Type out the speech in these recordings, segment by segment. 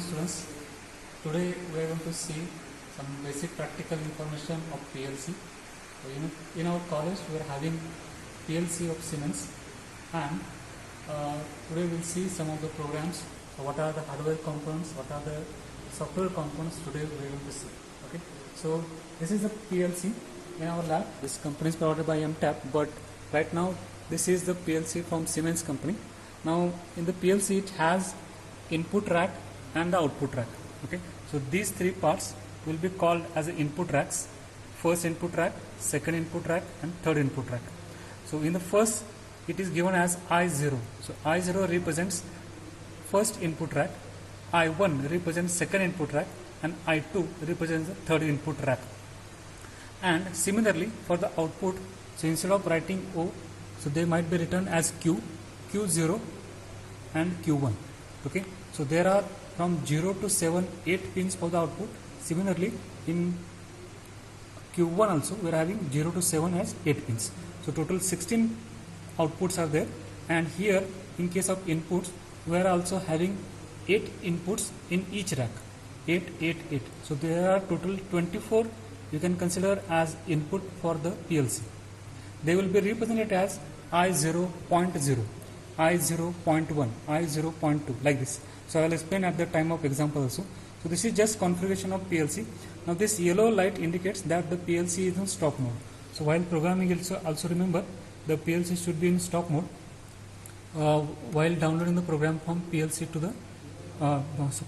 morning, students. Today we are going to see some basic practical information of PLC. In our college we are having PLC of Siemens, and today we will see some of the programs. So what are the hardware components, what are the software components, today we are going to see. Okay, so this is the PLC in our lab. This company is provided by MTAP, but right now this is the PLC from Siemens company. Now in the PLC it has input rack and the output rack. Okay, so these three parts will be called as input racks: first input rack, second input rack, and third input rack. So in the first it is given as I0. So I0 represents first input rack, I1 represents second input rack, and I2 represents the third input rack. And similarly for the output, so instead of writing O, so they might be written as Q, Q0 and Q1. Okay, so there are from 0 to 7 8 pins for the output. Similarly in Q1 also we are having 0 to 7 as 8 pins. So total 16 outputs are there, and here in case of inputs we are also having 8 inputs in each rack, 8 8 8. So there are total 24 you can consider as input for the PLC. They will be represented as I0.0, I0.1, I0.2, like this. So I will explain at the time of example also. So this is just configuration of PLC. Now this yellow light indicates that the PLC is in stop mode. So while programming also remember the PLC should be in stop mode while downloading the program from PLC to the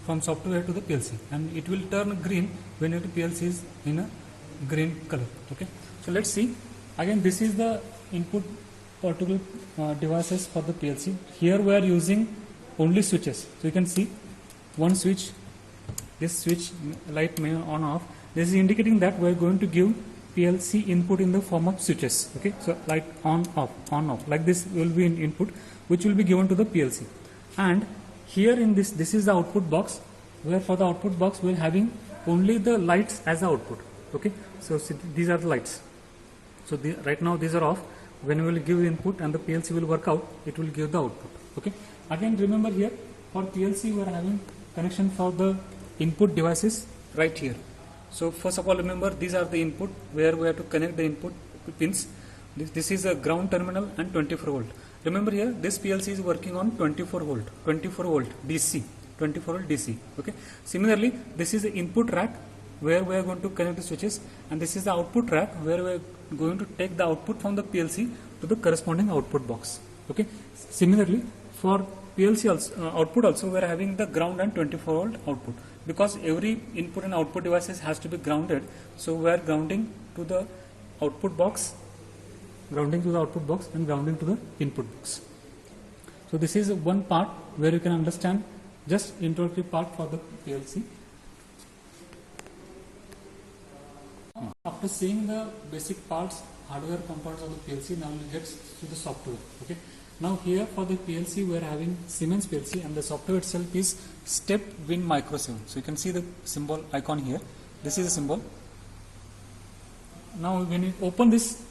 from software to the PLC, and it will turn green when the PLC is in a green color. Okay, so let's see. Again, this is the input particular devices for the PLC. Here we are using only switches. So you can see one switch, this switch light may on off. This is indicating that we are going to give PLC input in the form of switches. Okay, so light on off, like this will be in input which will be given to the PLC. And here in this is the output box, where for the output box we are having only the lights as the output. Okay, so these are the lights. So right now these are off. When we will give input and the PLC will work out, it will give the output. Okay, again remember here for PLC we are having connection for the input devices right here. So first of all remember these are the input where we have to connect the input pins. This is a ground terminal and 24 volt. Remember here this PLC is working on 24 volt DC, 24 volt DC. Okay, similarly this is the input rack where we are going to connect the switches, and this is the output rack where we are going to take the output from the PLC to the corresponding output box. Okay, similarly for PLC also, output also we are having the ground and 24 volt output, because every input and output devices has to be grounded. So we are grounding to the output box, and grounding to the input box. So this is one part where you can understand just introductory part for the PLC. After seeing the basic parts, hardware components of the PLC, now we get to the software. Okay. Now here for the PLC we are having Siemens PLC, and the software itself is StepWin Micro 7. So you can see the symbol icon here. This is a symbol. Now when you open this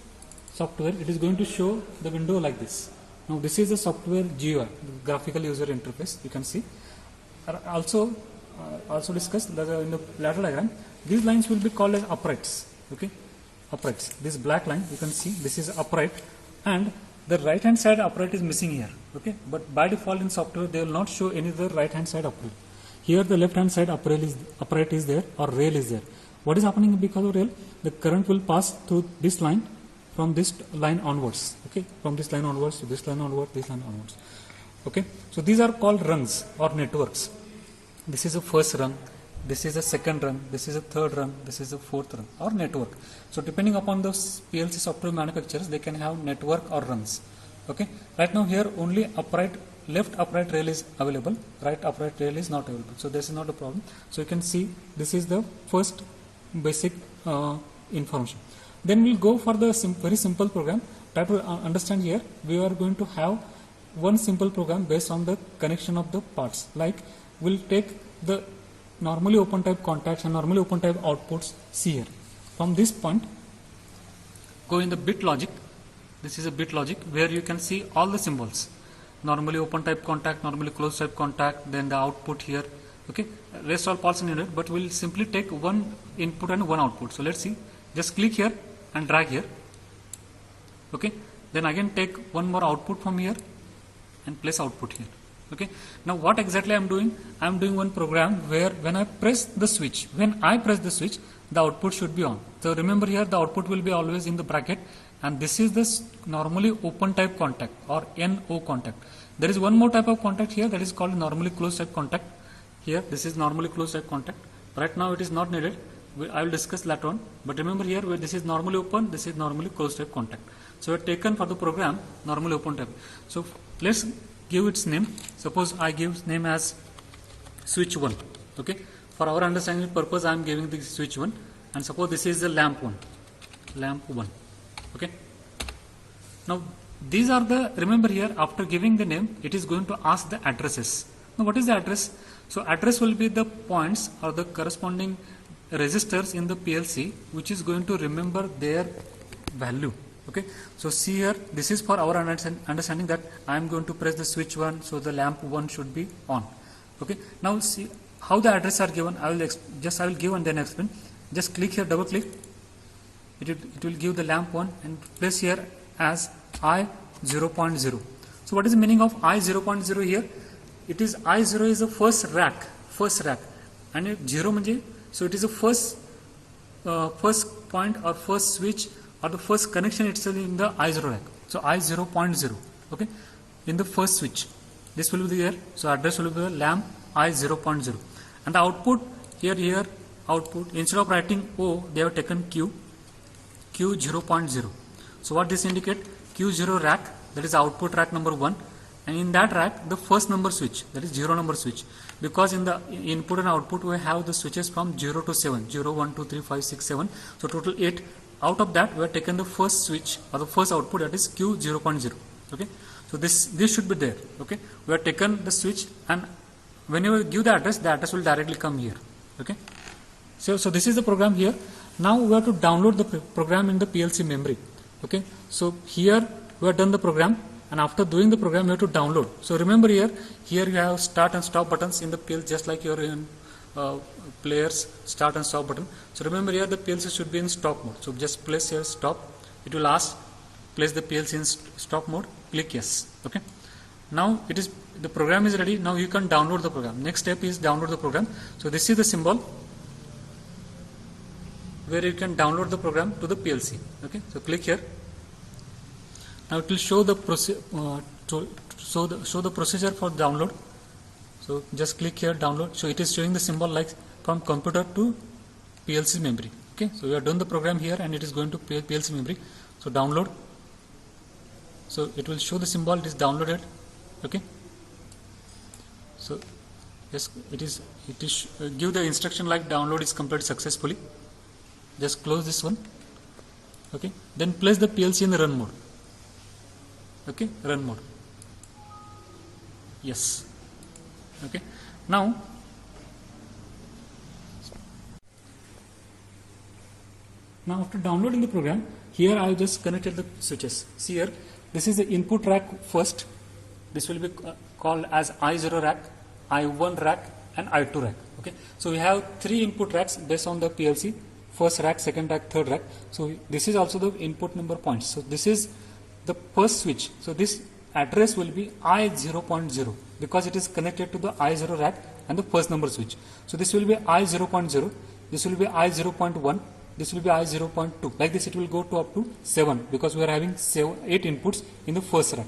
software, it is going to show the window like this. Now this is the software GUI, the graphical user interface. You can see. Also discussed that in the lateral diagram, these lines will be called as uprights. Okay, uprights. This black line you can see, this is upright, and the right hand side upright is missing here. Okay, but by default in software they will not show any other right hand side upright. Here the left hand side upright is there, or rail is there. What is happening because of rail? The current will pass through this line from this line onwards. Okay, from this line onwards to this line onwards, this line onwards. Okay, so these are called rungs or networks. This is the first rung, this is the second rung, this is the third rung, this is the fourth rung, or network. So depending upon those PLC software manufacturers, they can have network or rungs. Okay, right now here only left upright rail is available, right upright rail is not available. So this is not a problem. So you can see this is the first basic information. Then we'll go for the very simple program. Try to understand here. We are going to have one simple program based on the connection of the parts. Like we'll take the normally open type contacts and normally open type outputs. See here. From this point, go in the bit logic. This is a bit logic where you can see all the symbols. Normally open type contact, normally closed type contact, then the output here, Okay, rest all parts are needed, but we'll simply take one input and one output. So let's see, just click here and drag here. Okay, then again take one more output from here and place output here. Okay, now what exactly I am doing? I am doing one program where when I press the switch, the output should be on. So remember here the output will be always in the bracket, and this is the normally open type contact or NO contact. There is one more type of contact here that is called normally closed type contact. Here this is normally closed type contact. Right now it is not needed. I will discuss later on. But remember here where this is normally open, this is normally closed type contact. So we have taken for the program normally open type. So let's give its name. Suppose I give name as switch 1. Okay. For our understanding purpose I am giving the switch 1, and suppose this is the lamp 1. Lamp 1. Okay. Now these are the, remember here after giving the name it is going to ask the addresses. Now what is the address? So address will be the points or the corresponding registers in the PLC which is going to remember their value. Okay, so see here this is for our understanding that I am going to press the switch 1, so the lamp 1 should be on. Okay, now see how the address are given. I will give and then explain. Just click here, double click, it will give the lamp 1 and place here as I 0.0. So what is the meaning of I 0.0 here? It is I0 is the first rack, and 0 means, so it is the first point or first switch or the first connection itself in the I0 rack. So I 0.0, okay, in the first switch. This will be there. So address will be the lamp I 0.0, and the output here output, instead of writing O they have taken Q 0.0. So what this indicate? Q0 rack, that is output rack number 1, and in that rack the first number switch, that is 0 number switch, because in the input and output we have the switches from 0 to 7, 0, 1, 2, 3, 5, 6, 7, so total 8. Out of that we have taken the first switch or the first output, that is Q 0.0. Okay, so this should be there. Okay, we have taken the switch, and whenever you give the address will directly come here. Okay, so this is the program here. Now we have to download the program in the PLC memory. Okay, so here we have done the program, and after doing the program you have to download. So remember here you have start and stop buttons in the PLC, just like you are in players start and stop button. So remember here the PLC should be in stop mode. So just place here stop. It will ask place the PLC in stop mode. Click yes. Okay. Now the program is ready. Now you can download the program. Next step is download the program. So this is the symbol where you can download the program to the PLC. Okay. So click here. Now it will show the show the procedure for download. So just click here download. So it is showing the symbol like from computer to PLC memory. Okay, so we have done the program here and it is going to PLC memory. So download. So it will show the symbol, it is downloaded. Okay. So yes, it is give the instruction like download is completed successfully. Just close this one. Okay. Then place the PLC in the run mode. Okay, run mode. Yes. Okay. Now after downloading the program, here I have just connected the switches. See here, this is the input rack first. This will be called as I0 rack, I1 rack and I2 rack. Okay. So we have 3 input racks based on the PLC. First rack, second rack, third rack. So this is also the input number points. So this is the first switch. So this address will be I0.0 because it is connected to the I0 rack and the first number switch. So this will be I0.0, this will be I0.1, this will be I0.2. Like this it will go to up to 7 because we are having 8 inputs in the first rack.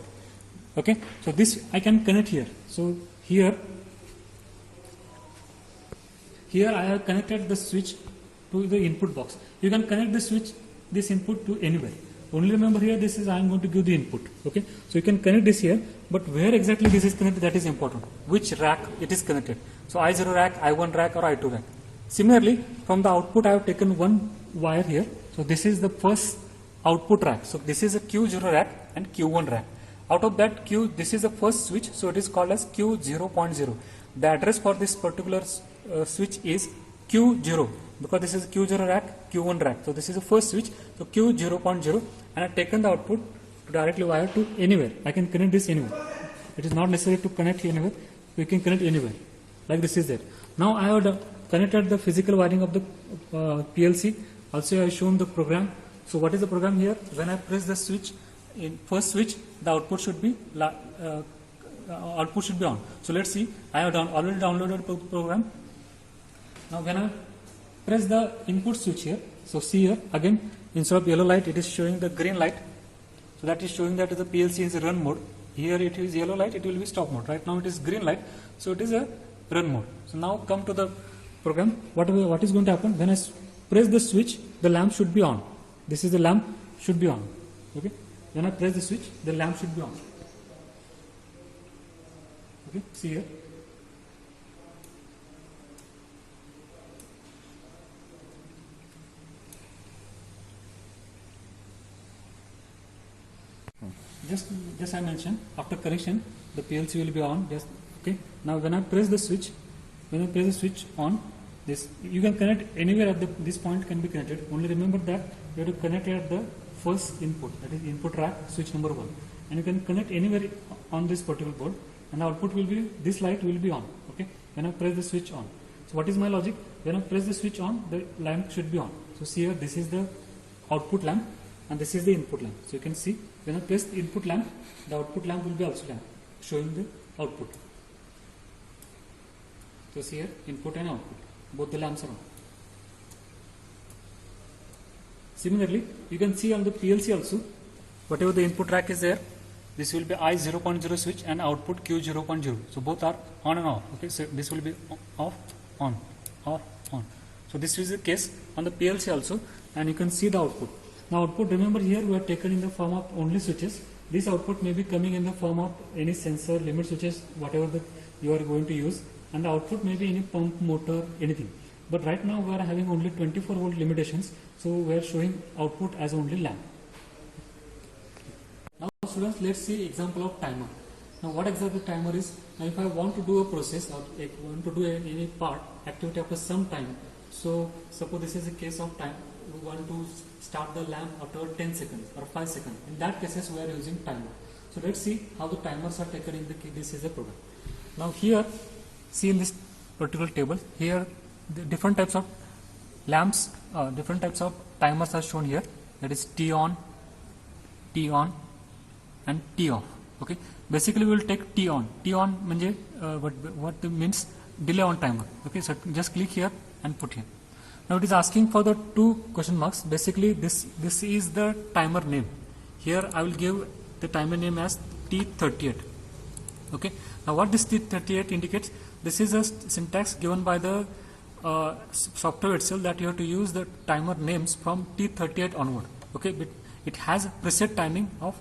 Okay, so this I can connect here. So here I have connected the switch to the input box. You can connect the switch, this input to anywhere. Only remember here this is I am going to give the input. Okay, so you can connect this here, but where exactly this is connected, that is important. Which rack it is connected. So I0 rack, I1 rack or I2 rack. Similarly, from the output I have taken one wire here. So this is the first output rack. So this is a Q0 rack and Q1 rack. Out of that this is the first switch, so it is called as Q0.0. The address for this particular switch is Q0 because this is Q0 rack, Q1 rack. So this is the first switch, so Q0.0, and I have taken the output to directly wire to anywhere. I can connect this anywhere. It is not necessary to connect anywhere. We can connect anywhere. Like this is there. Now I have connected the physical wiring of the PLC. Also I have shown the program. So what is the program here? When I press the switch, in first switch, the output should be on. So let's see. I have already downloaded the program. Now when I press the input switch here, so see here again, instead of yellow light, it is showing the green light. So that is showing that the PLC is a run mode. Here it is yellow light, it will be stop mode. Right now it is green light, so it is a run mode. So now come to the program. What is going to happen? When I press the switch, the lamp should be on. This is the lamp should be on. Okay. When I press the switch, the lamp should be on. Okay. See here. Just I mentioned, after connection, the PLC will be on. Just okay. Now when I press the switch, on, this you can connect anywhere at this point can be connected. Only remember that you have to connect at the first input, that is input rack switch number 1, and you can connect anywhere on this particular board, and the output will be, this light will be on. Okay. When I press the switch on. So what is my logic? When I press the switch on, the lamp should be on. So see here, this is the output lamp, and this is the input lamp. So you can see when I press the input lamp, the output lamp will be also lamp, showing the output. So see here, input and output, both the lamps are on. Similarly, you can see on the PLC also, whatever the input rack is there, this will be I 0.0 switch and output Q 0.0. So both are on and off. Okay, so this will be off, on, off, on. So this is the case on the PLC also, and you can see the output. Now output, remember here we are taken in the form of only switches. This output may be coming in the form of any sensor, limit switches, whatever that you are going to use, and the output may be any pump, motor, anything. But right now we are having only 24 volt limitations, so we are showing output as only lamp. Now students, let's see example of timer. Now what exactly timer is? Now if I want to do a process or want to do any part activity after some time, so suppose this is a case of time, we want to start the lamp after 10 seconds or 5 seconds. In that cases we are using timer. So let's see how the timers are taken in this is a program. Now here, see in this particular table, here the different types of lamps, different types of timers are shown here. That is T on, and T off. Okay. Basically we will take T on. T on means what means delay on timer. Okay. So just click here and put here. Now it is asking for the 2 question marks. Basically this is the timer name. Here I will give the timer name as T38. Okay. Now what this T38 indicates? This is a syntax given by the software itself, that you have to use the timer names from T38 onward. Okay. But it has preset timing of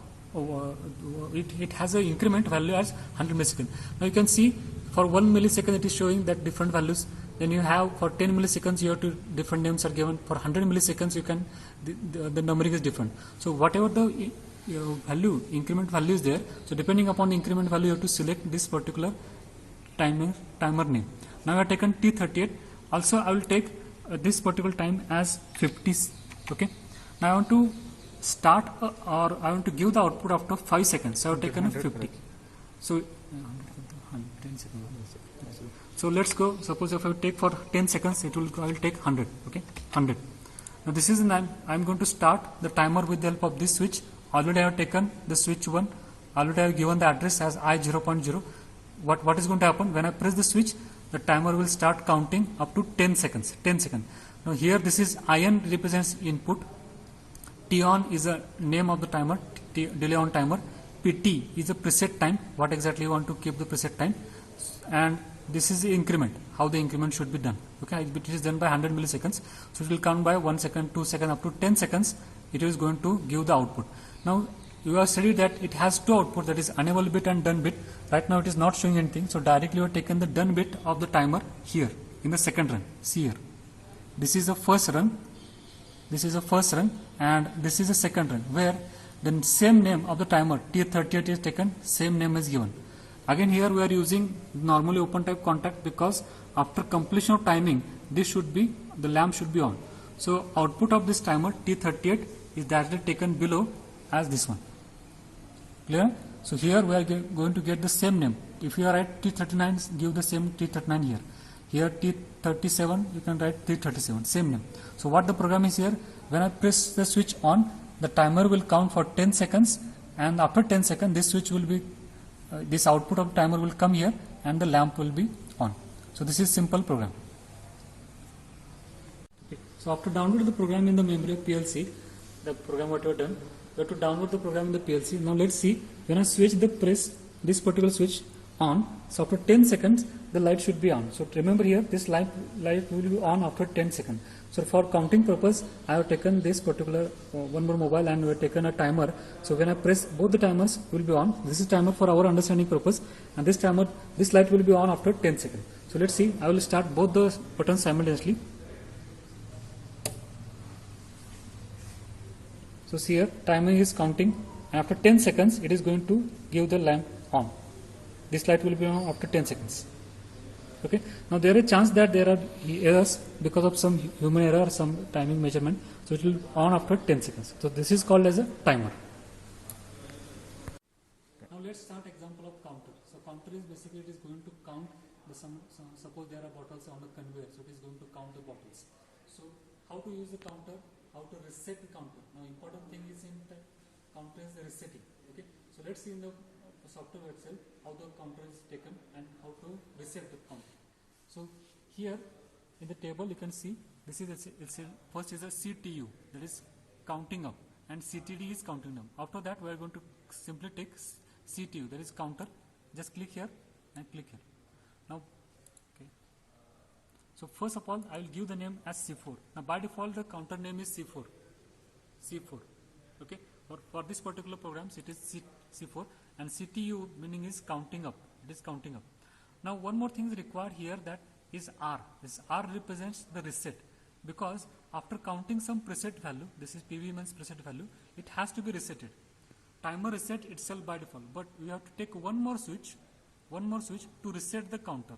it has an increment value as 100 milliseconds. Now you can see for 1 millisecond it is showing that different values. Then you have for 10 milliseconds you have to different names are given. For 100 milliseconds you can the numbering is different. So whatever the value, increment value is there. So depending upon the increment value you have to select this particular timer name. Now I have taken T38. Also I will take this particular time as 50. Okay. Now I want to start or I want to give the output after 5 seconds. So I have taken 50. So 10 seconds. So let's go. Suppose if I take for 10 seconds, I will take 100. Okay, 100. Now this is I'm going to start the timer with the help of this switch. Already I have taken the switch 1. Already I have given the address as I 0.0. What is going to happen when I press the switch? The timer will start counting up to 10 seconds. 10 seconds. Now here this is IN represents input. T on is the name of the timer. Delay on timer. PT is the preset time. What exactly you want to keep the preset time, and this is the increment, how the increment should be done. Okay, it is done by 100 milliseconds. So it will count by 1 second, 2 seconds, up to 10 seconds. It is going to give the output. Now you have studied that it has 2 outputs, that is enable bit and done bit. Right now it is not showing anything. So directly you have taken the done bit of the timer here in the second run. See here. This is the first run. This is the first run, and this is the second run, where the same name of the timer T38 is taken, same name is given. Again here we are using normally open type contact, because after completion of timing this should be, the lamp should be on. So output of this timer T38 is directly taken below as this one. Clear? So here we are going to get the same name. If you are at T39, give the same T39 here. Here T37, you can write T37, same name. So what the program is here, when I press the switch on, the timer will count for 10 seconds, and after 10 seconds this switch will be, this output of timer will come here and the lamp will be on. So this is simple program. Okay. So after download the program in the memory of PLC, the program what you have done, you have to download the program in the PLC. Now let's see, when I switch the press this particular switch on, so after 10 seconds the light should be on. So remember here, this light will be on after 10 seconds. So for counting purpose, I have taken this particular one more mobile and we have taken a timer. So when I press, both the timers will be on. This is timer for our understanding purpose, and this timer, this light will be on after 10 seconds. So let's see, I will start both the buttons simultaneously. So see here, timer is counting, and after 10 seconds it is going to give the lamp on. This light will be on after 10 seconds. Okay. Now there is a chance that there are errors because of some human error, some timing measurement. So it will on after 10 seconds. So this is called as a timer. Now let's start example of counter. So counter is basically, it is going to count the suppose there are bottles on the conveyor. So it is going to count the bottles. So how to use the counter? How to reset the counter? Now important thing is in the counter is the resetting. Okay. So let's see in the software itself how the counter is taken and how to reset the counter. So here in the table you can see this is first is a CTU, that is counting up, and CTD is counting down. After that we are going to simply take CTU, that is counter. Just click here and click here. Now okay. So first of all I will give the name as C4. Now by default the counter name is C4. Okay. For this particular programs it is C4, and CTU meaning is counting up. It is counting up. Now one more thing is required here, that is R. This R represents the reset, because after counting some preset value, this is PV means preset value, it has to be resetted. Timer reset itself by default, but we have to take one more switch to reset the counter.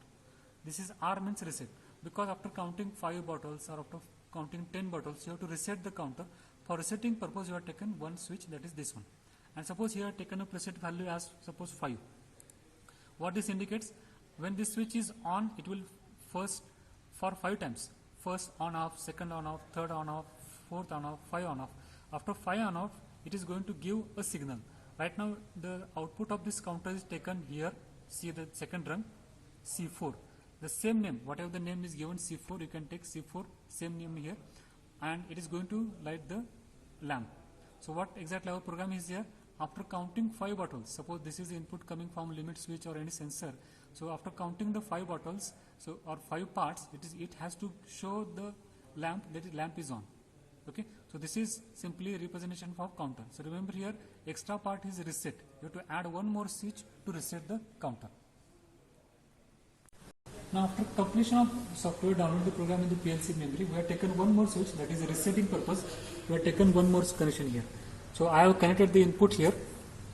This is R means reset, because after counting 5 bottles or after counting 10 bottles, you have to reset the counter. For resetting purpose, you have taken one switch, that is this one. And suppose here I have taken a preset value as suppose 5. What this indicates, when this switch is on, it will first for 5 times. First on off, second on off, third on off, fourth on off, 5 on off. After 5 on off, it is going to give a signal. Right now the output of this counter is taken here. See the second rung, C4. The same name, whatever the name is given C4, you can take C4, same name here, and it is going to light the lamp. So what exactly our program is here? After counting 5 bottles, suppose this is input coming from limit switch or any sensor. So after counting the 5 bottles, so or 5 parts, it has to show the lamp that the lamp is on. Okay. So this is simply a representation for counter. So remember here, extra part is reset. You have to add one more switch to reset the counter. Now after completion of software, download the program in the PLC memory, we have taken one more switch, that is a resetting purpose. We have taken one more connection here. So I have connected the input here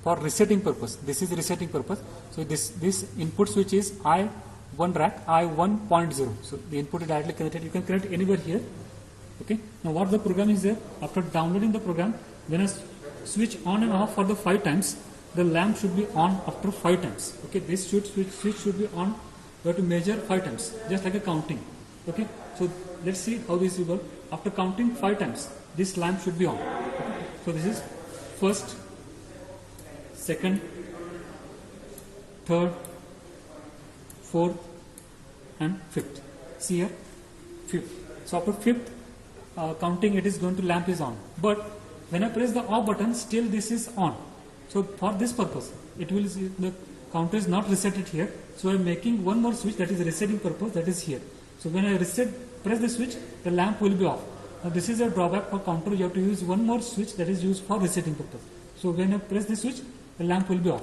for resetting purpose. This is resetting purpose. So this input switch is I1 rack I1.0. So the input is directly connected. You can connect anywhere here. Okay. Now what the program is there? After downloading the program, when I switch on and off for the 5 times, the lamp should be on after 5 times. Okay. This switch should be on. We have to measure 5 times, just like a counting. Okay. So let's see how this will work. After counting 5 times, this lamp should be on. Okay. So this is first, second, third, fourth, and fifth. See here, fifth. So after fifth counting, it is going to lamp is on. But when I press the off button, still this is on. So for this purpose, it will the counter is not resetted here. So I am making one more switch, that is resetting purpose, that is here. So when I press the switch, the lamp will be off. Now this is a drawback for counter. You have to use one more switch that is used for resetting purpose. So when I press the switch, the lamp will be off.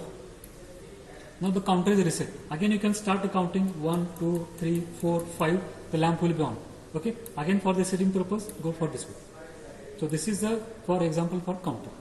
Now the counter is reset. Again you can start the counting 1, 2, 3, 4, 5. The lamp will be on. Okay. Again for the setting purpose, go for this one. So this is the for example for counter.